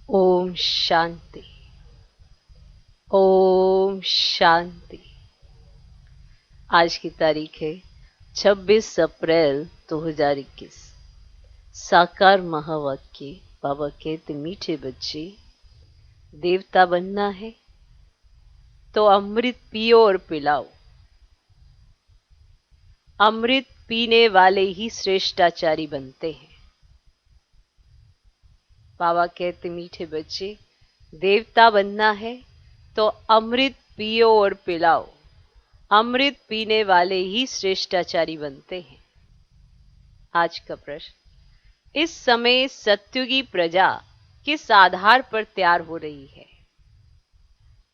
ओम शांति। ओम शांति। आज की तारीख है 26 अप्रैल 2021। साकार महावाक्य। बाबा कहते, मीठे बच्चे, देवता बनना है तो अमृत पियो और पिलाओ। अमृत पीने वाले ही श्रेष्ठाचारी बनते हैं। बाबा कहते, मीठे बच्चे, देवता बनना है तो अमृत पियो और पिलाओ। अमृत पीने वाले ही श्रेष्ठाचारी बनते हैं। आज का प्रश्न, इस समय सत्युगी प्रजा किस आधार पर तैयार हो रही है?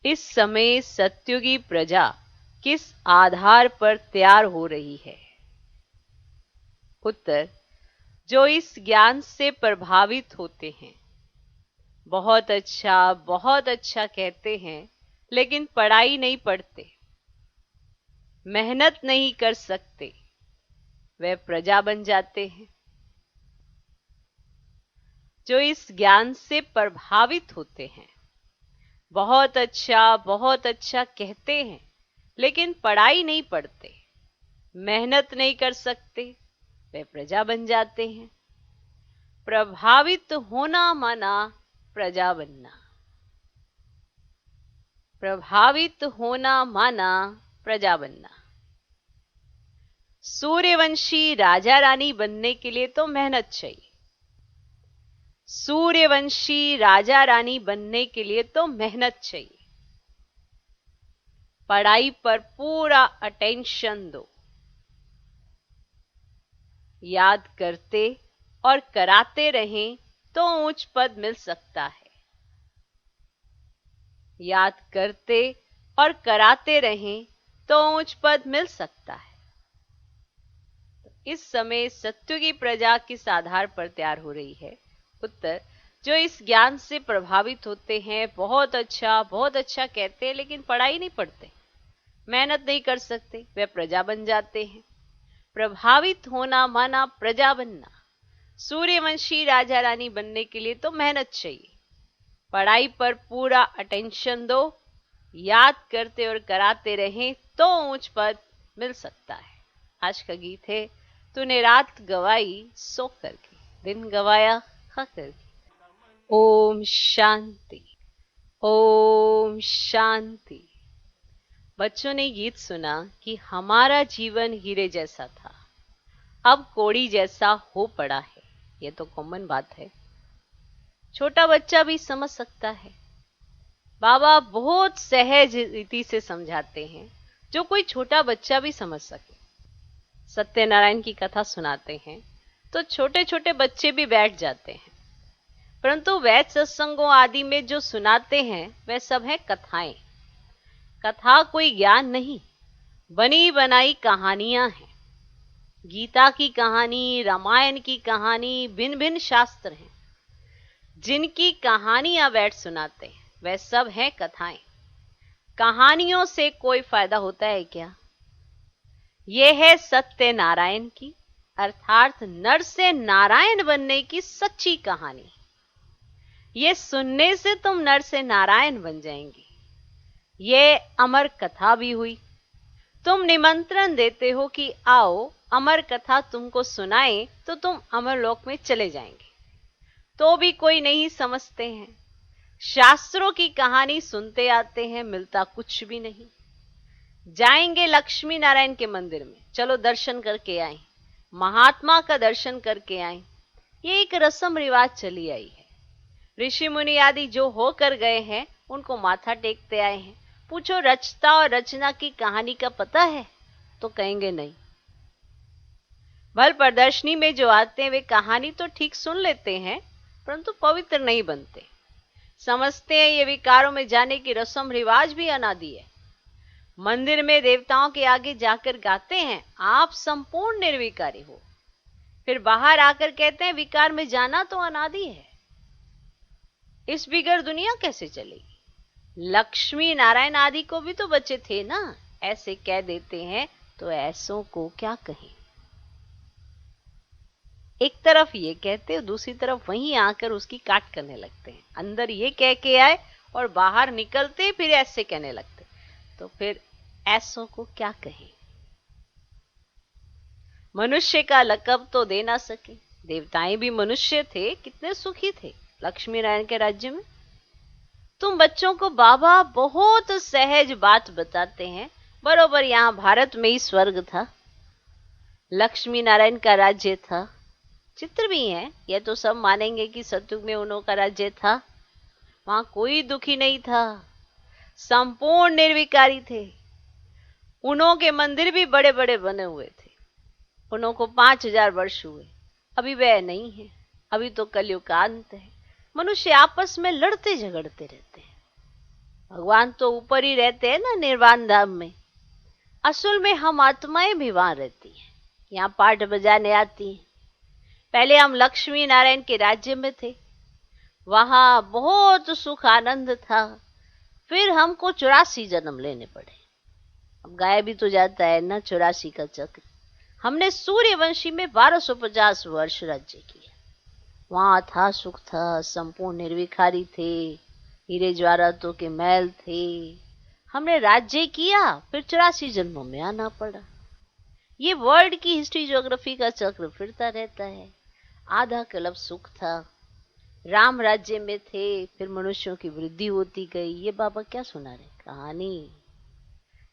इस समय सत्युगी प्रजा किस आधार पर तैयार हो रही है? उत्तर, जो इस ज्ञान से प्रभावित होते हैं। बहुत अच्छा कहते हैं, लेकिन पढ़ाई नहीं पढ़ते, मेहनत नहीं कर सकते, वे प्रजा बन जाते हैं। जो इस ज्ञान से प्रभावित होते हैं, बहुत अच्छा कहते हैं, लेकिन पढ़ाई नहीं पढ़ते, मेहनत नहीं कर सकते, वे प्रजा बन जाते हैं। प्रभावित होना माना प्रजा बनना। प्रभावित होना माना प्रजा बनना। सूर्यवंशी राजा रानी बनने के लिए तो मेहनत चाहिए। सूर्यवंशी राजा रानी बनने के लिए तो मेहनत चाहिए। पढ़ाई पर पूरा अटेंशन दो। याद करते और कराते रहें तो ऊंच पद मिल सकता है। याद करते और कराते रहें तो ऊंच पद मिल सकता है। इस समय सत्युगी प्रजा किस आधार पर तैयार हो रही है? उत्तर, जो इस ज्ञान से प्रभावित होते हैं, बहुत अच्छा कहते हैं, लेकिन पढ़ाई नहीं पढ़ते, मेहनत नहीं कर सकते, वे प्रजा बन जाते हैं। प्रभावित होना माना प्रजा बनना। सूर्यवंशी राजा रानी बनने के लिए तो मेहनत चाहिए। पढ़ाई पर पूरा अटेंशन दो, याद करते और कराते रहें तो ऊंच पद मिल सकता है। आज का गीत है, तूने रात गवाई सो करके, दिन गवाया खा करके। ओम शांति। ओम शांति। बच्चों ने गीत सुना कि हमारा जीवन हीरे जैसा था, अब कौड़ी जैसा हो पड़ा है। ये तो कॉमन बात है, छोटा बच्चा भी समझ सकता है। बाबा बहुत सहज रीति से समझाते हैं, जो कोई छोटा बच्चा भी समझ सके। सत्यनारायण की कथा सुनाते हैं तो छोटे छोटे बच्चे भी बैठ जाते हैं। परंतु वैद सत्संगों आदि में जो सुनाते हैं वह सब है कथाएं। कथा कोई ज्ञान नहीं, बनी बनाई कहानियां हैं। गीता की कहानी, रामायण की कहानी, भिन्न भिन्न शास्त्र हैं जिनकी कहानियां बैठ सुनाते हैं, वह सब है कथाएं। कहानियों से कोई फायदा होता है क्या? यह है सत्यनारायण की, अर्थात नर से नारायण बनने की सच्ची कहानी। ये सुनने से तुम नर से नारायण बन जाएंगे। ये अमर कथा भी हुई। तुम निमंत्रण देते हो कि आओ अमर कथा तुमको सुनाए, तो तुम अमर लोक में चले जाएंगे, तो भी कोई नहीं समझते हैं। शास्त्रों की कहानी सुनते आते हैं, मिलता कुछ भी नहीं। जाएंगे लक्ष्मी नारायण के मंदिर में, चलो दर्शन करके आए, महात्मा का दर्शन करके आए। ये एक रस्म रिवाज चली आई है। ऋषि मुनि आदि जो होकर गए हैं उनको माथा टेकते आए हैं। पूछो रचता और रचना की कहानी का पता है? तो कहेंगे नहीं। भल प्रदर्शनी में जो आते हैं वे कहानी तो ठीक सुन लेते हैं, परंतु पवित्र नहीं बनते। समझते हैं ये विकारों में जाने की रस्म रिवाज भी अनादि है। मंदिर में देवताओं के आगे जाकर गाते हैं, आप संपूर्ण निर्विकारी हो, फिर बाहर आकर कहते हैं विकार में जाना तो अनादि है। इस बिगड़ दुनिया कैसे चलेगी? लक्ष्मी नारायण आदि को भी तो बच्चे थे ना, ऐसे कह देते हैं, तो ऐसों को क्या कहें। एक तरफ ये कहते दूसरी तरफ वहीं आकर उसकी काट करने लगते हैं। अंदर ये कह के आए और बाहर निकलते फिर ऐसे कहने लगते। तो फिर ऐसों को क्या कहें। मनुष्य का लकब तो दे ना सके। देवताएं भी मनुष्य थे, कितने सुखी थे लक्ष्मी नारायण के राज्य में। तुम बच्चों को बाबा बहुत सहज बात बताते हैं, बरोबर यहाँ भारत में ही स्वर्ग था, लक्ष्मी नारायण का राज्य था। चित्र भी है, यह तो सब मानेंगे कि सतयुग में उन्हों का राज्य था। वहां कोई दुखी नहीं था, संपूर्ण निर्विकारी थे। उन्हों के मंदिर भी बड़े बड़े बने हुए थे। उन्हों को 5000 वर्ष हुए। अभी वह नहीं है, अभी तो कलयुग का अंत है। मनुष्य आपस में लड़ते झगड़ते रहते हैं। भगवान तो ऊपर ही रहते हैं ना, निर्वाण धाम में। असल में हम आत्माएं भी वहां रहती हैं, यहाँ पाठ बजाने आती हैं। पहले हम लक्ष्मी नारायण के राज्य में थे, वहां बहुत सुख आनंद था। फिर हमको 84 जन्म लेने पड़े। अब गाया भी तो जाता है ना 84 का चक्र। हमने सूर्यवंशी में 1250 वर्ष राज्य किया। वहां था सुख था, संपूर्ण निर्विकारी थे, हीरे जवाहरातों के महल थे। हमने राज्य किया, फिर 84 जन्मों में आना पड़ा। ये वर्ल्ड की हिस्ट्री ज्योग्राफी का चक्र फिरता रहता है। आधा कल्प सुख था, राम राज्य में थे, फिर मनुष्यों की वृद्धि होती गई। ये बाबा क्या सुना रहे, कहानी।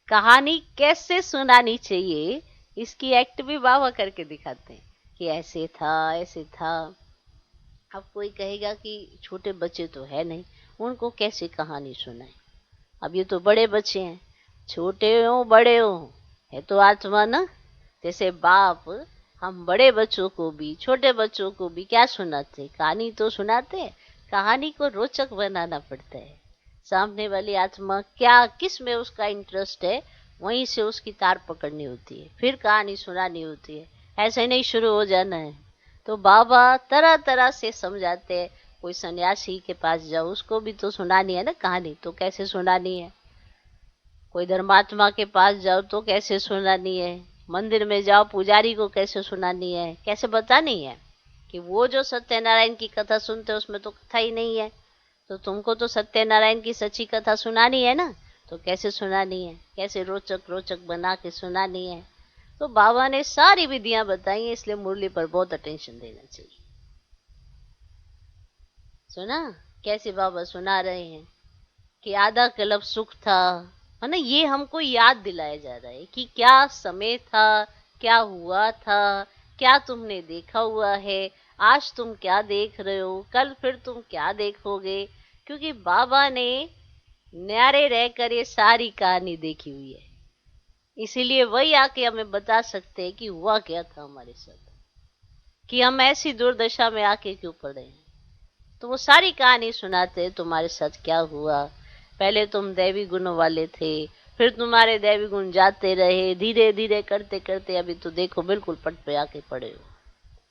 कहानी कैसे सुनानी चाहिए इसकी एक्ट भी बाबा करके दिखाते हैं कि ऐसे था ऐसे था। अब कोई कहेगा कि छोटे बच्चे तो है नहीं, उनको कैसे कहानी सुनाए। अब ये तो बड़े बच्चे हैं, छोटे हो बड़े हो, है तो आत्मा ना। जैसे बाप हम बड़े बच्चों को भी छोटे बच्चों को भी क्या सुनाते, कहानी तो सुनाते हैं। कहानी को रोचक बनाना पड़ता है। सामने वाली आत्मा क्या, किस में उसका इंटरेस्ट है, वहीं से उसकी तार पकड़नी होती है, फिर कहानी सुनानी होती है। ऐसे नहीं शुरू हो जाना है। तो बाबा तरह तरह से समझाते हैं। कोई सन्यासी के पास जाओ, उसको भी तो सुनानी है ना कहानी, तो कैसे सुनानी है। कोई धर्मात्मा के पास जाओ तो कैसे सुनानी है। मंदिर में जाओ, पुजारी को कैसे सुनानी है, कैसे बतानी है कि वो जो सत्यनारायण की कथा सुनते उसमें तो कथा ही नहीं है। तो तुमको तो सत्यनारायण की सच्ची कथा सुनानी है ना, तो कैसे सुनानी है, कैसे रोचक रोचक बना के सुनानी है। तो बाबा ने सारी विधियां बताई हैं, इसलिए मुरली पर बहुत अटेंशन देना चाहिए। सुना कैसे बाबा सुना रहे हैं कि आधा कल्प सुख था, है ना। ये हमको याद दिलाया जा रहा है कि क्या समय था, क्या हुआ था, क्या तुमने देखा हुआ है, आज तुम क्या देख रहे हो, कल फिर तुम क्या देखोगे। क्योंकि बाबा ने न्यारे रहकर ये सारी कहानी देखी हुई है, इसीलिए वही आके हमें बता सकते हैं कि हुआ क्या था हमारे साथ, कि हम ऐसी दुर्दशा में आके क्यों पड़े हैं। तो वो सारी कहानी सुनाते तुम्हारे साथ क्या हुआ। पहले तुम दैवी गुणों वाले थे, फिर तुम्हारे दैवी गुण जाते रहे, धीरे धीरे करते करते अभी तो देखो बिल्कुल पट पे आके पड़े हो,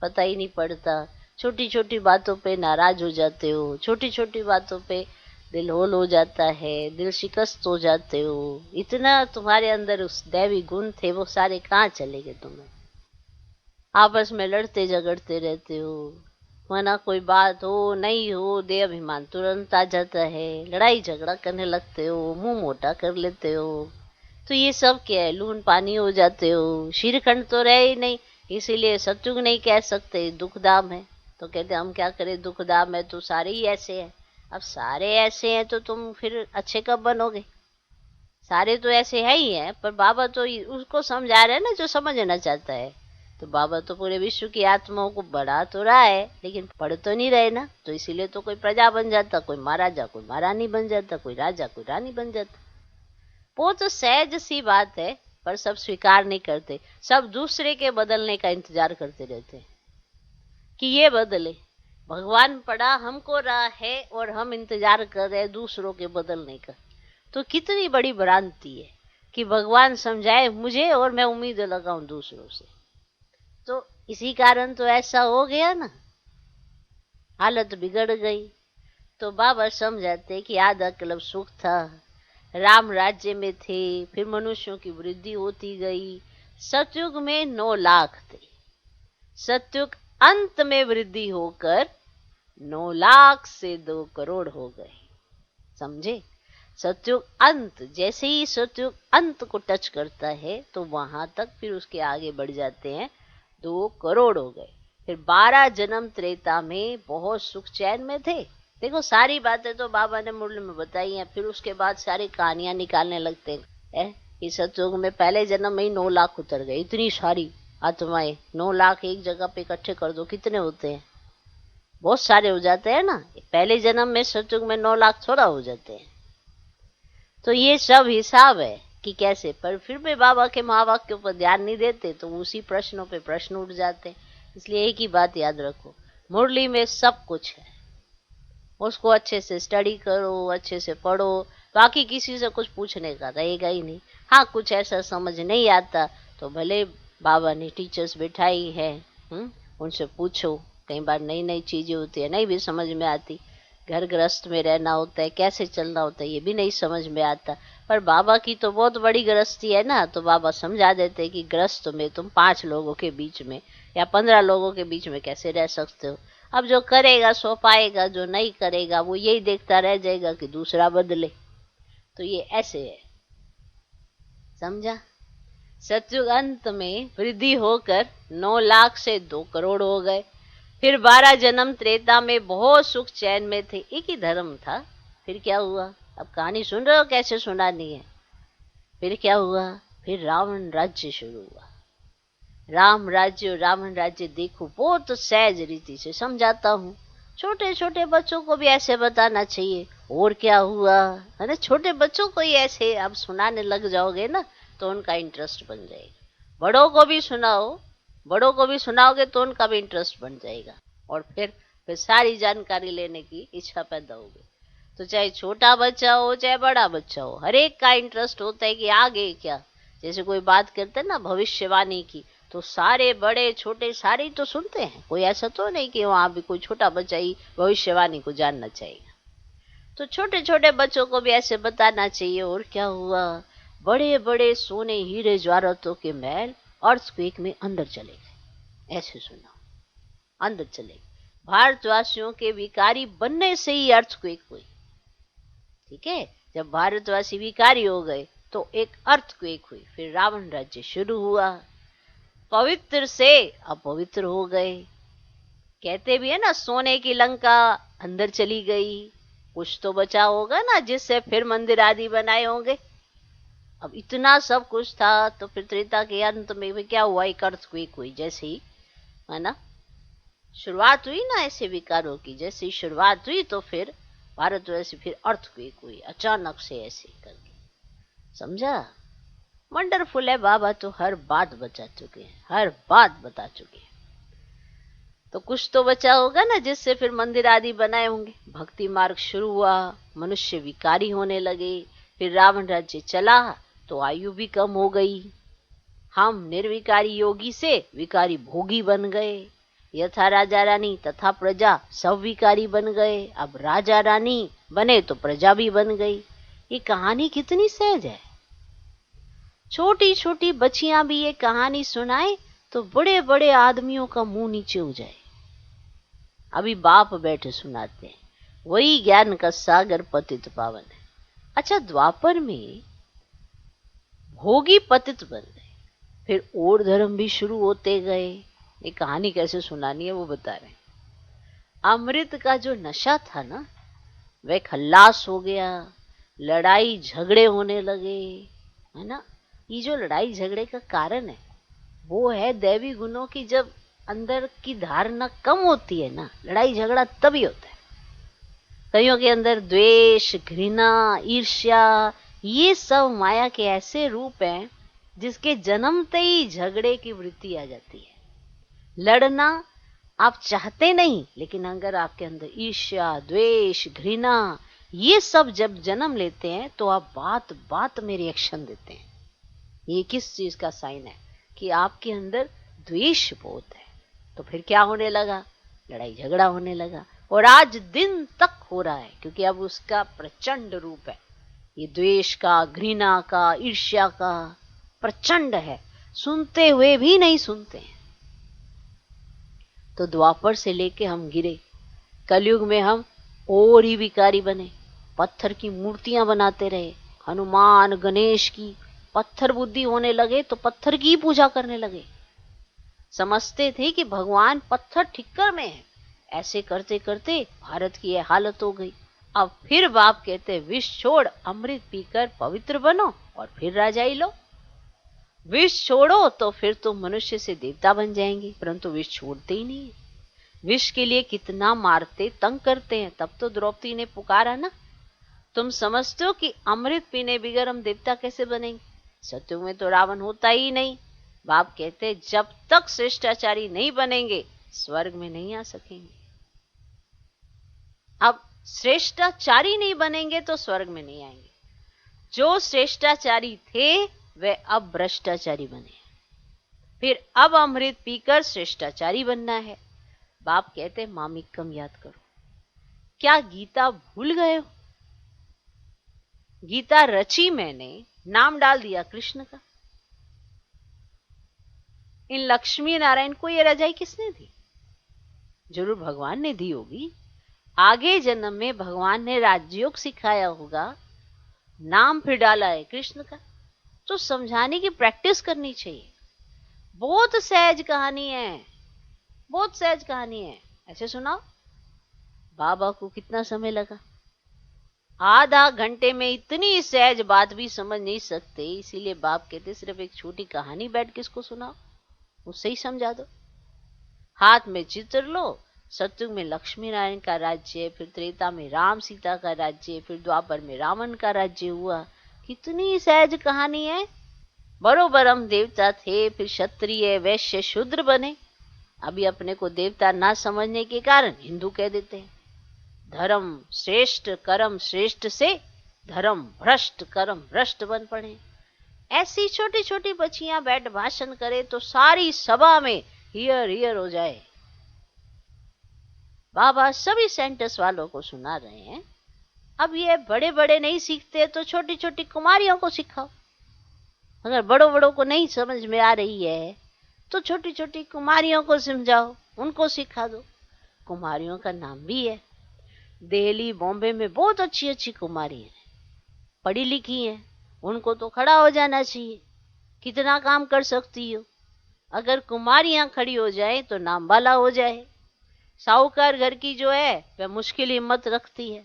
पता ही नहीं पड़ता। छोटी छोटी बातों पे नाराज हो जाते हो, छोटी छोटी बातों पे दिल होल हो जाता है, दिल शिकस्त हो जाते हो। इतना तुम्हारे अंदर उस दैवी गुण थे, वो सारे कहाँ चले गए तुम्हें। आपस में लड़ते झगड़ते रहते हो, वरना कोई बात हो नहीं हो, देह अभिमान तुरंत आ जाता है, लड़ाई झगड़ा करने लगते हो, मुंह मोटा कर लेते हो। तो ये सब क्या है, लून पानी हो जाते हो। श्रीखंड तो रहे ही नहीं, इसीलिए सतयुग नहीं कह सकते, दुखधाम है। तो कहते हम क्या करें, दुखधाम है तो सारे ही ऐसे हैं। अब सारे ऐसे हैं तो तुम फिर अच्छे कब बनोगे। सारे तो ऐसे है ही हैं, पर बाबा तो उसको समझा रहे हैं ना जो समझना चाहता है। तो बाबा तो पूरे विश्व की आत्माओं को बढ़ा तो रहा है, लेकिन पढ़ तो नहीं रहे ना। तो इसीलिए तो कोई प्रजा बन जाता, कोई महाराजा कोई महारानी बन जाता, कोई राजा कोई रानी बन जाता। वो तो सहज सी बात है, पर सब स्वीकार नहीं करते। सब दूसरे के बदलने का इंतजार करते रहते हैं कि ये बदले। भगवान पड़ा हमको रहा है और हम इंतजार कर रहे हैं दूसरों के बदलने का। तो कितनी बड़ी भ्रांति है कि भगवान समझाए मुझे और मैं उम्मीद लगाऊं दूसरों से। तो इसी कारण तो ऐसा हो गया ना, हालत बिगड़ गई। तो बाबा समझाते कि आधा कल्प सुख था, राम राज्य में थे, फिर मनुष्यों की वृद्धि होती गई। सतयुग में 9 लाख थे। सतयुग अंत में वृद्धि होकर 9 लाख से 2 करोड़ हो गए। समझे? सतयुग अंत, जैसे ही सतयुग अंत को टच करता है तो वहां तक फिर उसके आगे बढ़ जाते हैं, 2 करोड़ हो गए। फिर 12 जन्म त्रेता में बहुत सुख चैन में थे। देखो सारी बातें तो बाबा ने मुरली में बताई हैं, फिर उसके बाद सारी कहानियां निकालने लगते हैं कि सतयुग में पहले जन्म में ही 9 लाख उतर गए। इतनी सारी आत्माएं, 9 लाख एक जगह पे इकट्ठे कर दो, कितने होते हैं? बहुत सारे हो जाते हैं ना। पहले जन्म में सतयुग में 9 लाख थोड़ा हो जाते हैं। तो ये सब हिसाब है कि कैसे, पर फिर भी बाबा के महावाक्य के ऊपर ध्यान नहीं देते तो उसी प्रश्नों पे प्रश्न उठ जाते हैं। इसलिए एक ही बात याद रखो, मुरली में सब कुछ है, उसको अच्छे से स्टडी करो, अच्छे से पढ़ो, बाकी किसी से कुछ पूछने का रहेगा ही नहीं। हाँ, कुछ ऐसा समझ नहीं आता तो भले बाबा ने टीचर्स बिठाई है, उनसे पूछो। कई बार नई नई चीजें होती है, नहीं भी समझ में आती, घर गृहस्थ में रहना होता है, कैसे चलना होता है, ये भी नहीं समझ में आता। पर बाबा की तो बहुत बड़ी गृहस्थी है ना, तो बाबा समझा देते कि गृहस्थ में तुम 5 लोगों के बीच में या 15 लोगों के बीच में कैसे रह सकते हो। अब जो करेगा सो पाएगा, जो नहीं करेगा वो यही देखता रह जाएगा कि दूसरा बदले। तो ये ऐसे है, समझा? सतयुग अंत में वृद्धि होकर 9 लाख से 2 करोड़ हो गए। फिर 12 जन्म त्रेता में बहुत सुख चैन में थे, एक ही धर्म था। फिर क्या हुआ? अब कहानी सुन रहे हो कैसे सुनानी है। फिर क्या हुआ? फिर रावण राज्य शुरू हुआ। राम राज्य, रावण राज्य देखो, बहुत सहज रीति से समझाता हूँ। छोटे छोटे बच्चों को भी ऐसे बताना चाहिए। और क्या हुआ है ना, छोटे बच्चों को ही ऐसे अब सुनाने लग जाओगे ना तो उनका इंटरेस्ट बन जाएगा। बड़ों को भी सुनाओ, बड़ों को भी सुनाओगे तो उनका भी इंटरेस्ट बन जाएगा, और फिर सारी जानकारी लेने की इच्छा पैदा होगी। तो चाहे छोटा बच्चा हो चाहे बड़ा बच्चा हो, हर एक का इंटरेस्ट होता है कि आगे क्या। जैसे कोई बात करते हैं ना भविष्यवाणी की, तो सारे बड़े छोटे सारे तो सुनते हैं, कोई ऐसा तो नहीं कि वहां भी कोई छोटा बच्चा ही भविष्यवाणी को जानना चाहिए। तो छोटे छोटे बच्चों को भी ऐसे बताना चाहिए। और क्या हुआ? बड़े बड़े सोने हीरे जवाहरातों के महल अर्थक्वेक में अंदर चले गए। ऐसे सुना, अंदर चले। भारतवासियों के विकारी बनने से ही अर्थक्वेक हुई। ठीक है, जब भारतवासी विकारी हो गए तो एक अर्थक्वेक हुई। फिर रावण राज्य शुरू हुआ, पवित्र से अपवित्र हो गए। कहते भी है ना, सोने की लंका अंदर चली गई। कुछ तो बचा होगा ना जिससे फिर मंदिर आदि बनाए होंगे। अब इतना सब कुछ था तो फिर त्रेता के अंत में भी क्या हुआ? एक अर्थक्वेक हुई। जैसे ही है ना शुरुआत हुई ना ऐसे विकारों की, जैसे ही शुरुआत हुई तो फिर भारतवर्ष फिर अर्थक्वेक हुई अचानक से ऐसे करके। समझा? वंडरफुल है, बाबा तो हर बात बता चुके हैं, हर बात बता चुके हैं। तो कुछ तो बचा होगा ना जिससे फिर मंदिर आदि बनाए होंगे। भक्ति मार्ग शुरू हुआ, मनुष्य विकारी होने लगे। फिर रावण राज्य चला तो आयु भी कम हो गई। हम निर्विकारी योगी से विकारी भोगी बन गए। यथा राजा रानी तथा प्रजा सब विकारी बन गए। अब राजा रानी बने तो प्रजा भी बन गई। ये कहानी कितनी सहज है। छोटी छोटी बच्चियां भी ये कहानी सुनाए तो बड़े बड़े आदमियों का मुंह नीचे हो जाए। अभी बाप बैठे सुनाते हैं, वही ज्ञान का सागर पतित पावन है। अच्छा, द्वापर में भोगी पतित बन गए, फिर और धर्म भी शुरू होते गए। ये कहानी कैसे सुनानी है वो बता रहे हैं। अमृत का जो नशा था ना वह खल्लास हो गया। लड़ाई झगड़े होने लगे, है ना। ये जो लड़ाई झगड़े का कारण है वो है दैवी गुणों की जब अंदर की धारणा कम होती है ना, लड़ाई झगड़ा तभी होता है। कईयों के अंदर द्वेष, घृणा, ईर्ष्या, ये सब माया के ऐसे रूप हैं जिसके जन्मते ही झगड़े की वृत्ति आ जाती है। लड़ना आप चाहते नहीं, लेकिन अगर आपके अंदर ईर्ष्या, द्वेष, घृणा ये सब जब जन्म लेते हैं तो आप बात बात में रिएक्शन देते हैं। ये किस चीज का साइन है? कि आपके अंदर द्वेष बहुत है। तो फिर क्या होने लगा? लड़ाई झगड़ा होने लगा, और आज दिन तक हो रहा है, क्योंकि अब उसका प्रचंड रूप है। ये द्वेष का, घृणा का, ईर्ष्या का प्रचंड है। सुनते हुए भी नहीं सुनते हैं। तो द्वापर से लेके हम गिरे, कलयुग में हम और ही विकारी बने, पत्थर की मूर्तियां बनाते रहे, हनुमान गणेश की पत्थर बुद्धि होने लगे तो पत्थर की ही पूजा करने लगे। समझते थे कि भगवान पत्थर ठिक्कर में है। ऐसे करते करते भारत की यह हालत हो गई। अब फिर बाप कहते विष छोड़ अमृत पीकर पवित्र बनो और फिर राजाई लो। विष छोड़ो तो फिर तुम मनुष्य से देवता बन जाएंगे, परंतु विष छोड़ते ही नहीं है। विष के लिए कितना मारते तंग करते हैं। तब तो द्रौपदी ने पुकारा ना, तुम समझते हो कि अमृत पीने बगैर हम देवता कैसे बनेंगे? सत्युग में तो रावण होता ही नहीं। बाप कहते जब तक श्रेष्ठाचारी नहीं बनेंगे स्वर्ग में नहीं आ सकेंगे। अब श्रेष्ठाचारी नहीं बनेंगे तो स्वर्ग में नहीं आएंगे। जो श्रेष्ठाचारी थे वे अब भ्रष्टाचारी बने, फिर अब अमृत पीकर श्रेष्ठाचारी बनना है। बाप कहते मामिकम याद करो। क्या गीता भूल गए हो? गीता रची मैंने, नाम डाल दिया कृष्ण का। इन लक्ष्मी नारायण को ये रजाई किसने दी? जरूर भगवान ने दी होगी। आगे जन्म में भगवान ने राजयोग सिखाया होगा, नाम फिर डाला है कृष्ण का। तो समझाने की प्रैक्टिस करनी चाहिए। बहुत सहज कहानी है, बहुत सहज कहानी है। ऐसे सुनाओ। बाबा को कितना समय लगा? आधा घंटे में इतनी सहज बात भी समझ नहीं सकते, इसीलिए बाप कहते सिर्फ एक छोटी कहानी बैठ के इसको सुनाओ, उससे ही समझा दो। हाथ में चित्र लो। सतयुग में लक्ष्मी नारायण का राज्य, फिर त्रेता में राम सीता का राज्य, फिर द्वापर में रावण का राज्य हुआ। कितनी सहज कहानी है। बरोबर हम देवता थे, फिर क्षत्रिय वैश्य शूद्र बने। अभी अपने को देवता ना समझने के कारण हिंदू कह देते हैं। धर्म श्रेष्ठ कर्म श्रेष्ठ से धर्म भ्रष्ट कर्म भ्रष्ट बन पड़े। ऐसी छोटी छोटी बच्चियां बैठ भाषण करे तो सारी सभा में हियर हियर हो जाए। बाबा सभी सेंटर्स वालों को सुना रहे हैं। अब ये बड़े बड़े नहीं सीखते तो छोटी छोटी कुमारियों को सिखाओ। अगर बड़ों बड़ों को नहीं समझ में आ रही है तो छोटी छोटी कुमारियों को समझाओ, उनको सिखा दो। कुमारियों का नाम भी है। दिल्ली बॉम्बे में बहुत अच्छी अच्छी कुमारी हैं, पढ़ी लिखी हैं। उनको तो खड़ा हो जाना चाहिए। कितना काम कर सकती हो। अगर कुमारियां खड़ी हो जाए तो नाम वाला हो जाए। साहूकार घर की जो है वह मुश्किल हिम्मत रखती है।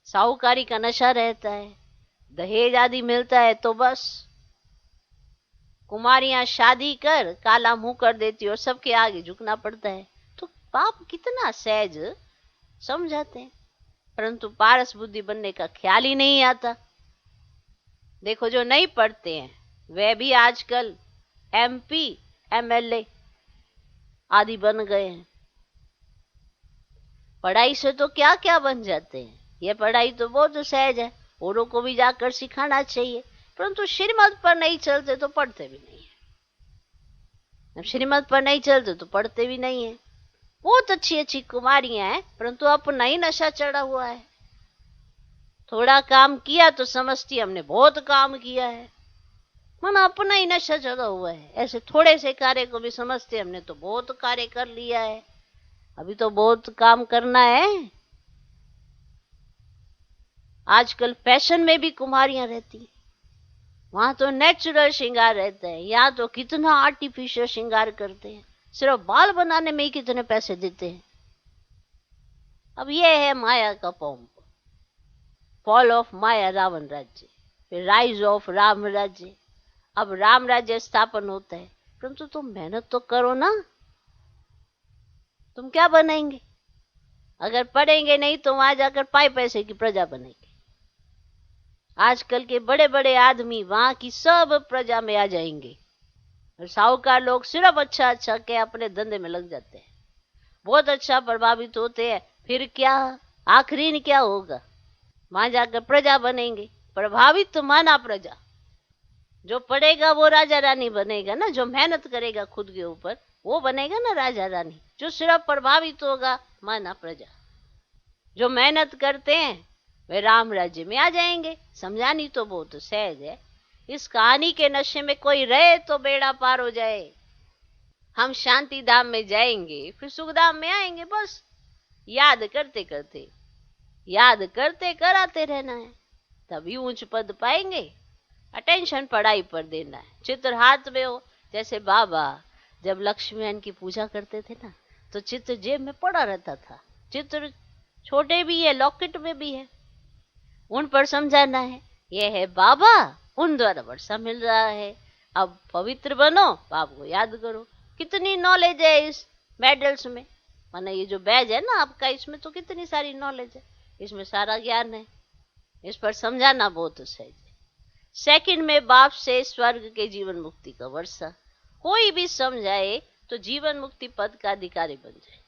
साहूकारी का नशा रहता है, दहेज आदि मिलता है तो बस कुमारियां शादी कर काला मुंह कर देती और सबके आगे झुकना पड़ता है। तो बाप कितना सहज समझाते हैं, परंतु पारस बुद्धि बनने का ख्याल ही नहीं आता। देखो जो नहीं पढ़ते हैं वे भी आजकल MP MLA आदि बन गए हैं। पढ़ाई से तो क्या क्या बन जाते हैं। ये पढ़ाई तो बहुत सहज है, औरों को भी जाकर सिखाना चाहिए, परंतु श्रीमत पर नहीं चलते तो पढ़ते भी नहीं है। अब श्रीमत पर नहीं चलते तो पढ़ते भी नहीं है। बहुत अच्छी अच्छी कुमारियां हैं, परंतु अपना ही नशा चढ़ा हुआ है। थोड़ा काम किया तो समझती हमने बहुत काम किया है, मन अपना ही नशा चढ़ा हुआ है। ऐसे थोड़े से कार्य को भी समझते हमने तो बहुत कार्य कर लिया है, अभी तो बहुत काम करना है। आजकल फैशन में भी कुमारियां रहती हैं, वहां तो नेचुरल श्रृंगार रहता है, यहाँ तो कितना आर्टिफिशियल श्रृंगार करते हैं। सिर्फ बाल बनाने में ही कितने पैसे देते हैं। अब ये है माया का पॉम्प। फॉल ऑफ माया रावण राज्य, फिर राइज ऑफ राम राज्य। अब राम राज्य स्थापन होता है, परंतु तुम मेहनत तो करो ना। तुम क्या बनेंगे? अगर पढ़ेंगे नहीं तो वहां जाकर पाई पैसे की प्रजा बनेंगे। आजकल के बड़े बड़े आदमी वहां की सब प्रजा में आ जाएंगे और साहूकार लोग सिर्फ अच्छा अच्छा के अपने धंधे में लग जाते हैं, बहुत अच्छा प्रभावित होते हैं। फिर क्या आखिरी क्या होगा? वहां जाकर प्रजा बनेंगे, प्रभावित तो माना प्रजा। जो पढ़ेगा वो राजा रानी बनेगा ना, जो मेहनत करेगा खुद के ऊपर वो बनेगा ना राजा रानी। जो सिर्फ प्रभावित होगा माना प्रजा। जो मेहनत करते हैं वे राम राज्य में आ जाएंगे। समझानी तो बहुत सहज है। इस कहानी के नशे में कोई रहे तो बेड़ा पार हो जाए। हम शांति धाम में जाएंगे, फिर सुख धाम में आएंगे। बस याद करते करते, याद करते कराते रहना है, तभी ऊंच पद पाएंगे। अटेंशन पढ़ाई पर देना है। चित्र हाथ में हो, जैसे बाबा जब लक्ष्मीनारायण की पूजा करते थे ना, तो चित्र जेब में पड़ा रहता था। चित्र छोटे भी है, लॉकेट में भी है, उन पर समझाना है, ये है बाबा, उन द्वारा वर्षा मिल रहा है, अब पवित्र बनो, बाप को याद करो। कितनी नॉलेज है इस मेडल्स में, माना ये जो बैज है ना आपका, इसमें तो कितनी सारी नॉलेज है, इसमें सारा ज्ञान है। इस पर समझाना बहुत सहज है। सेकंड में बाप से स्वर्ग के जीवन मुक्ति का वर्षा, कोई भी समझाए तो जीवन मुक्ति पद का अधिकारी बन जाए।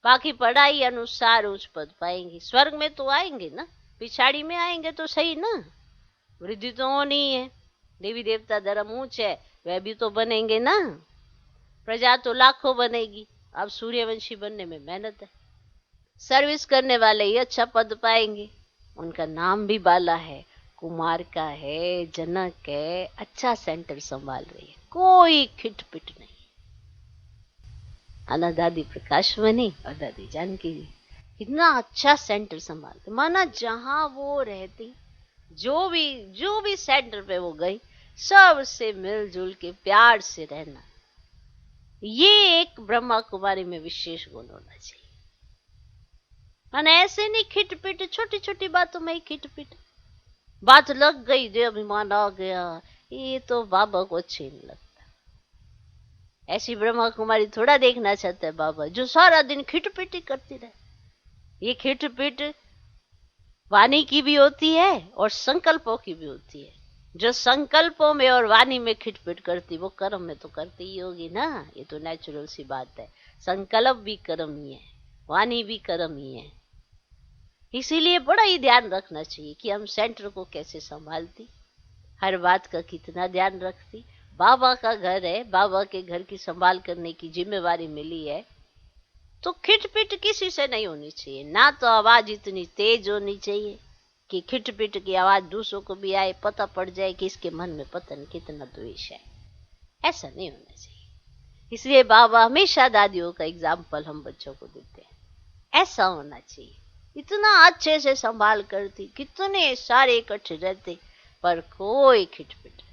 बाकी पढ़ाई अनुसार उच्च पद पाएंगे। स्वर्ग में तो आएंगे ना, पिछाड़ी में आएंगे तो सही ना, वृद्धि तो होनी है। देवी देवता धर्म ऊंच है, वह भी तो बनेंगे ना। प्रजा तो लाखों बनेगी। अब सूर्यवंशी बनने में मेहनत है। सर्विस करने वाले ही अच्छा पद पाएंगे। उनका नाम भी बाला है, कुमार का है, जनक है, अच्छा सेंटर संभाल रही है, कोई खिटपिट नहीं। आना दादी प्रकाशमणि और दादी जानकी जी कितना अच्छा सेंटर संभालते। माना जहां वो रहती, जो भी सेंटर पे वो गई, सबसे मिलजुल के प्यार से रहना, ये एक ब्रह्मा कुमारी में विशेष गुण होना चाहिए। माना ऐसे नहीं खिटपिट, छोटी छोटी बातों में ही खिटपिट, बात लग गई, जो अभिमान आ गया, ये तो बाबा को अच्छी नहीं लगता। ऐसी ब्रह्मा कुमारी थोड़ा देखना चाहता है बाबा, जो सारा दिन खिटपिट करती रहे। ये खिटपिट वाणी की भी होती है और संकल्पों की भी होती है। जो संकल्पों में और वाणी में खिटपिट करती, वो कर्म में तो करती ही होगी ना। ये तो नेचुरल सी बात है। संकल्प भी कर्म ही है, वाणी भी कर्म ही है। इसीलिए बड़ा ही ध्यान रखना चाहिए कि हम सेंटर को कैसे संभालती, हर बात का कितना ध्यान रखती। बाबा का घर है, बाबा के घर की संभाल करने की जिम्मेवारी मिली है, तो खिटपिट किसी से नहीं होनी चाहिए। ना तो आवाज इतनी तेज होनी चाहिए कि खिटपिट की आवाज दूसरों को भी आए, पता पड़ जाए कि इसके मन में पता नहीं कितना द्वेष है। ऐसा नहीं होना चाहिए। इसलिए बाबा हमेशा दादियों का एग्जाम्पल हम बच्चों को देते हैं। ऐसा होना चाहिए। इतना अच्छे से संभाल करती, कितने सारे इकट्ठे रहते, पर कोई खिटपिट नहीं।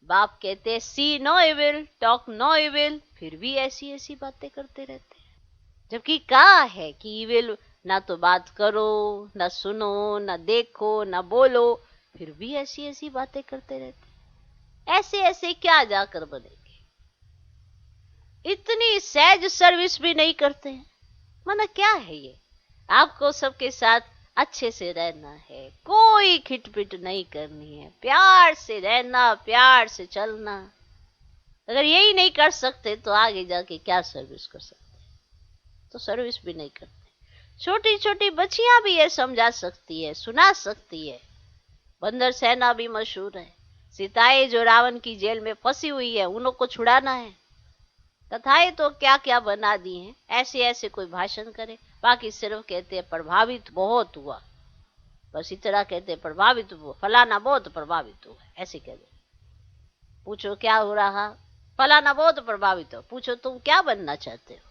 बाप कहते हैं see no evil, talk no evil, फिर भी ऐसी ऐसी बातें करते रहते हैं। जबकि कहा है कि इविल ना तो बात करो, ना सुनो, ना देखो, ना बोलो, फिर भी ऐसी ऐसी बातें करते रहते। ऐसे ऐसे क्या जाकर बनेंगे? इतनी सहज सर्विस भी नहीं करते हैं। माना क्या है ये? आपको सबके साथ अच्छे से रहना है, कोई खिटपिट नहीं करनी है, प्यार से रहना, प्यार से चलना। अगर यही नहीं कर सकते तो आगे जाके क्या सर्विस कर सकते? तो सर्विस भी नहीं करते। छोटी छोटी बच्चियां भी ये समझा सकती है, सुना सकती है। बंदर सेना भी मशहूर है। सीताएं जो रावण की जेल में फंसी हुई है, उनको को छुड़ाना है। कथाएं तो क्या क्या बना दी हैं। ऐसे ऐसे कोई भाषण करे, बाकी सिर्फ कहते हैं प्रभावित बहुत हुआ, बस इतना कहते हैं प्रभावित हुआ, फलाना बहुत प्रभावित हुआ, ऐसे कहते। पूछो क्या हो रहा? फलाना बहुत प्रभावित हो। पूछो तुम क्या बनना चाहते हो?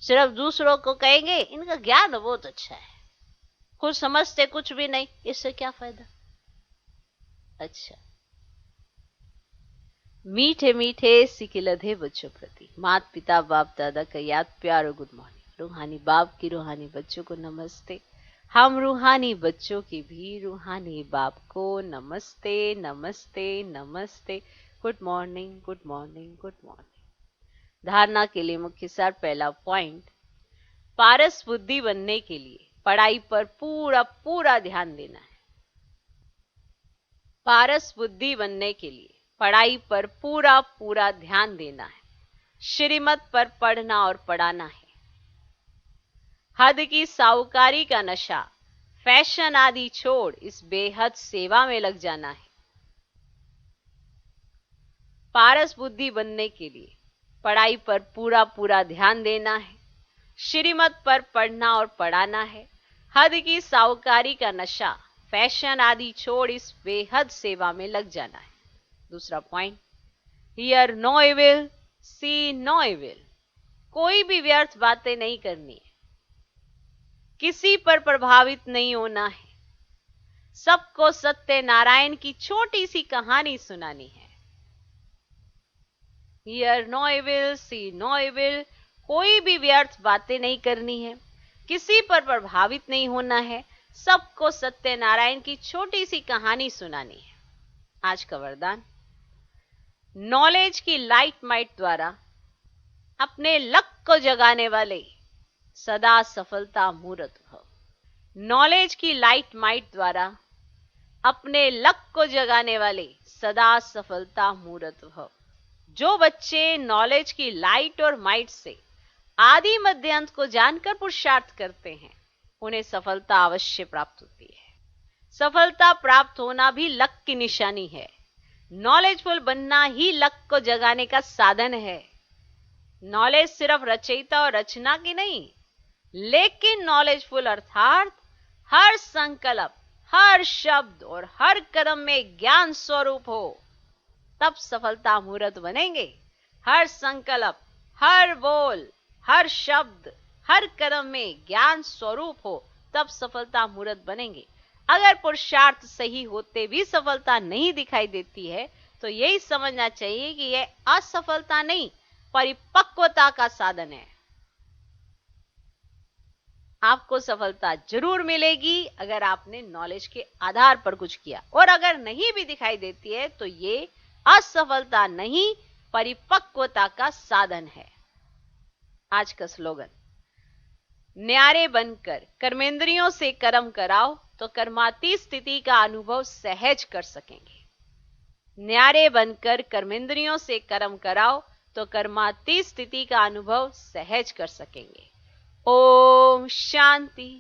सिर्फ दूसरों को कहेंगे इनका ज्ञान बहुत अच्छा है, खुद समझते कुछ भी नहीं, इससे क्या फायदा? अच्छा, मीठे मीठे सिकिलधे बच्चों प्रति माता पिता बाप दादा का याद प्यार और गुड मॉर्निंग। रूहानी बाप की रूहानी बच्चों को नमस्ते। हम रूहानी बच्चों की भी रूहानी बाप को नमस्ते नमस्ते नमस्ते। Good morning good morning good morning. धारणा के लिए मुख्य सार। पहला पॉइंट, पारस बुद्धि बनने के लिए पढ़ाई पर पूरा पूरा ध्यान देना है। पारस बुद्धि बनने के लिए पढ़ाई पर पूरा पूरा ध्यान देना है। श्रीमत पर पढ़ना और पढ़ाना है। हद की साहूकारी का नशा, फैशन आदि छोड़ इस बेहद सेवा में लग जाना है। पारस बुद्धि बनने के लिए पढ़ाई पर पूरा पूरा ध्यान देना है। श्रीमत पर पढ़ना और पढ़ाना है। हद की साहूकारी का नशा, फैशन आदि छोड़ इस बेहद सेवा में लग जाना है। दूसरा point, hear no evil, see no evil. कोई भी व्यर्थ बातें नहीं करनी है, किसी पर प्रभावित नहीं होना है, सबको सत्य नारायण की छोटी सी कहानी सुनानी है। Hear no evil, see no evil. कोई भी व्यर्थ बातें नहीं करनी है, किसी पर प्रभावित नहीं होना है, सबको सत्य नारायण की छोटी सी कहानी सुनानी है। आज का वरदान, नॉलेज की लाइट माइट द्वारा अपने लक को जगाने वाले सदा सफलता मूर्त भव। नॉलेज की लाइट माइट द्वारा अपने लक को जगाने वाले सदा सफलता मूर्त भव। जो बच्चे नॉलेज की लाइट और माइट से आदि मध्य अंत को जानकर पुरुषार्थ करते हैं, उन्हें सफलता अवश्य प्राप्त होती है। सफलता प्राप्त होना भी लक की निशानी है। नॉलेजफुल बनना ही लक को जगाने का साधन है। नॉलेज सिर्फ रचयिता और रचना की नहीं, लेकिन नॉलेजफुल अर्थात हर संकल्प, हर शब्द और हर कदम में ज्ञान स्वरूप हो, तब सफलता मूर्त बनेंगे। हर संकल्प, हर बोल, हर शब्द, हर कदम में ज्ञान स्वरूप हो, तब सफलता मूर्त बनेंगे। अगर पुरुषार्थ सही होते भी सफलता नहीं दिखाई देती है, तो यही समझना चाहिए कि यह असफलता नहीं, परिपक्वता का साधन है। आपको सफलता जरूर मिलेगी अगर आपने नॉलेज के आधार पर कुछ किया, और अगर नहीं भी दिखाई देती है तो ये असफलता नहीं, परिपक्वता का साधन है। आज का स्लोगन, न्यारे बनकर कर्मेंद्रियों से कर्म कराओ तो कर्मातीत स्थिति का अनुभव सहज कर सकेंगे। न्यारे बनकर कर्मेंद्रियों से कर्म कराओ तो कर्मातीत स्थिति का अनुभव सहज कर सकेंगे। ओम शांति।